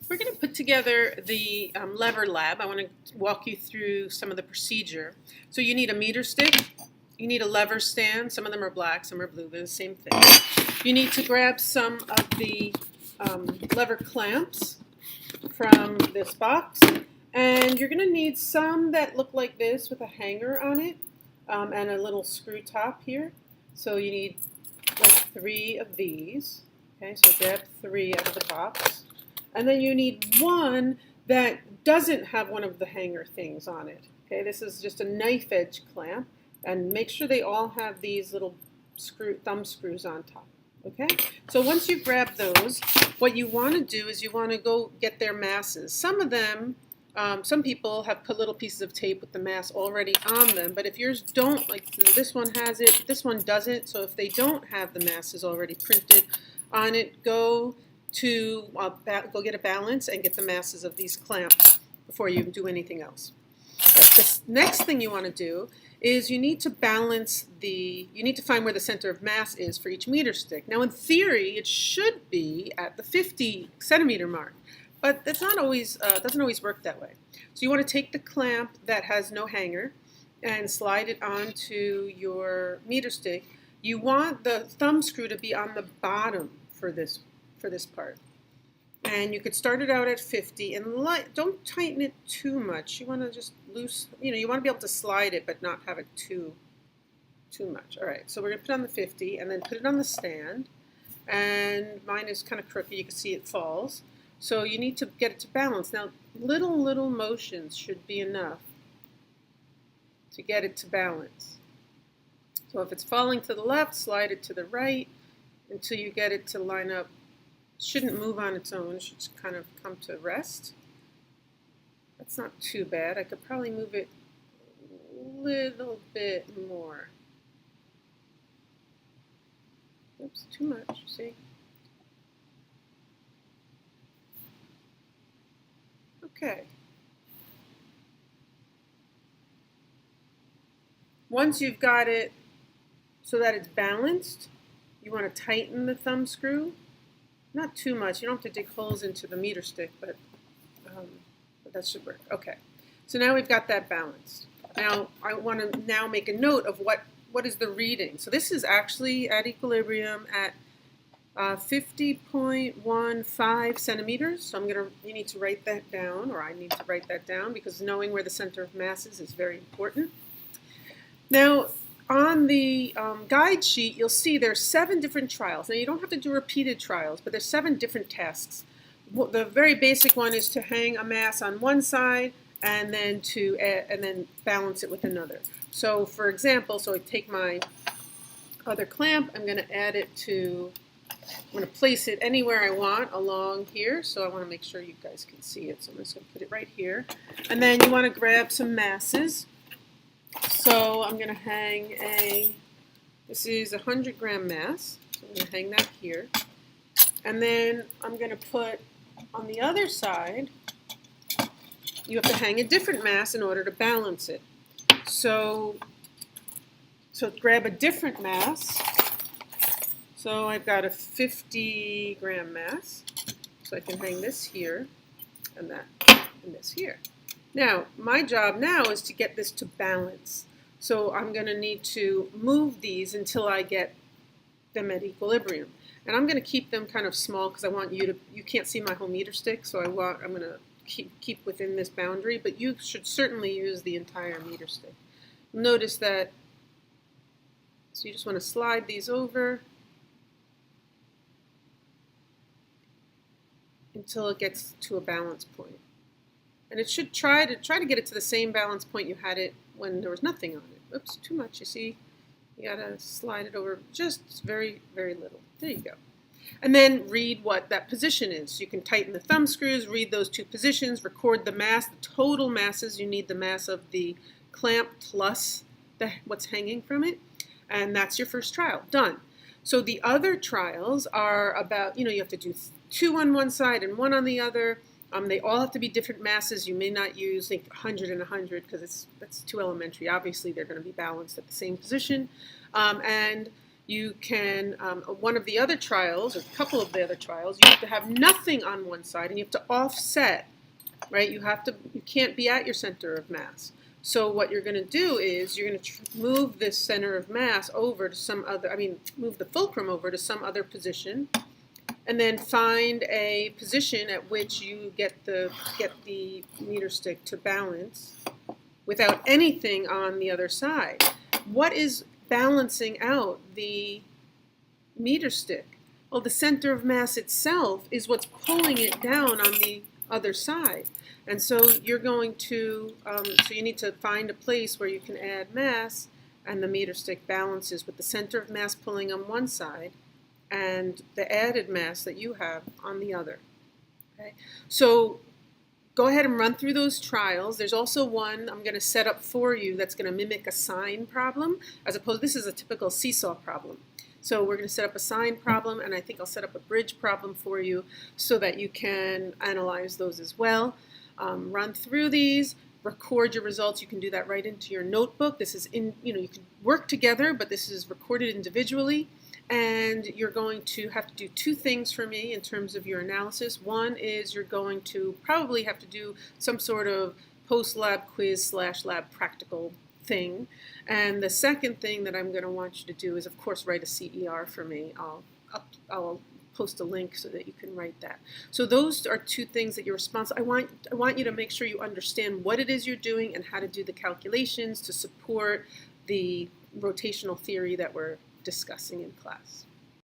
We're going to put together the lever lab. I want to walk you through some of the procedure. So you need a meter stick, you need a lever stand. Some of them are black, some are blue, they're the same thing. You need to grab some of the lever clamps from this box, and you're going to need some that look like this with a hanger on it and a little screw top here. So you need like 3 of these. Okay, so grab 3 out of the box. And then you need one that doesn't have one of the hanger things on it. Okay, this is just a knife edge clamp, and make sure they all have these little thumb screws on top. Okay, so once you grab those, what you want to do is you want to go get their masses. Some of them, some people have put little pieces of tape with the mass already on them, but if yours don't, like this one has it, this one doesn't, so if they don't have the masses already printed on it, go get a balance and get the masses of these clamps before you do anything else. The next thing you want to do is you need to find where the center of mass is for each meter stick. Now in theory it should be at the 50 centimeter mark, but that's not always, doesn't always work that way. So you want to take the clamp that has no hanger and slide it onto your meter stick. You want the thumb screw to be on the bottom for this part. And you could start it out at 50 and don't tighten it too much. You want to just you want to be able to slide it but not have it too much. All right, so we're going to put it on the 50 and then put it on the stand. And mine is kind of crooked. You can see it falls. So you need to get it to balance. Now, little motions should be enough to get it to balance. So if it's falling to the left, slide it to the right until you get it to line up. It shouldn't move on its own. It should just kind of come to rest. That's not too bad. I could probably move it a little bit more. Oops, too much, see? Okay. Once you've got it so that it's balanced, you want to tighten the thumb screw. Not too much. You don't have to dig holes into the meter stick, but that should work. Okay. So now we've got that balanced. Now I want to now make a note of what is the reading. So this is actually at equilibrium at 50.15 centimeters. So you need to write that down, or I need to write that down, because knowing where the center of mass is very important. Now, on the guide sheet, you'll see there's 7 different trials. Now, you don't have to do repeated trials, but there's 7 different tasks. The very basic one is to hang a mass on one side and then balance it with another. So, for example, I take my other clamp. I'm going to place it anywhere I want along here. So I want to make sure you guys can see it. So I'm just going to put it right here. And then you want to grab some masses. So I'm going to hang this is a 100-gram mass. So I'm going to hang that here. And then I'm going to put on the other side, you have to hang a different mass in order to balance it. So grab a different mass. So I've got a 50-gram mass. So I can hang this here and that and this here. Now, my job now is to get this to balance. So I'm going to need to move these until I get them at equilibrium. And I'm going to keep them kind of small because I want you can't see my whole meter stick, so I'm going to keep within this boundary, but you should certainly use the entire meter stick. Notice that, so you just want to slide these over until it gets to a balance point. And it should try to get it to the same balance point you had it when there was nothing on it. Oops, too much, you see. You gotta slide it over just very, very little. There you go. And then read what that position is. You can tighten the thumb screws, read those 2 positions, record the mass, the total masses. You need the mass of the clamp plus what's hanging from it. And that's your first trial. Done. So the other trials are about, you have to do 2 on one side and 1 on the other. They all have to be different masses. You may not use 100 and 100 because that's too elementary. Obviously, they're going to be balanced at the same position. And You can, one of the other trials, or a couple of the other trials, you have to have nothing on one side and you have to offset, right? You can't be at your center of mass. So what you're going to do is you're going to move this center of mass over to some other, move the fulcrum over to some other position, and then find a position at which you get the meter stick to balance without anything on the other side. What is balancing out the meter stick? Well, the center of mass itself is what's pulling it down on the other side. And so you're going to, so you need to find a place where you can add mass and the meter stick balances with the center of mass pulling on one side and the added mass that you have on the other. Okay? So go ahead and run through those trials. There's also one I'm going to set up for you that's going to mimic a sine problem, as opposed, this is a typical seesaw problem. So we're going to set up a sine problem, and I think I'll set up a bridge problem for you so that you can analyze those as well. Run through these, record your results. You can do that right into your notebook. This is you can work together, but this is recorded individually. And you're going to have to do two things for me in terms of your analysis. One is you're going to probably have to do some sort of post-lab quiz / lab practical thing. And the second thing that I'm going to want you to do is, of course, write a CER for me. I'll post a link so that you can write that. So those are two things that you're responsible. I want you to make sure you understand what it is you're doing and how to do the calculations to support the rotational theory that we're discussing in class.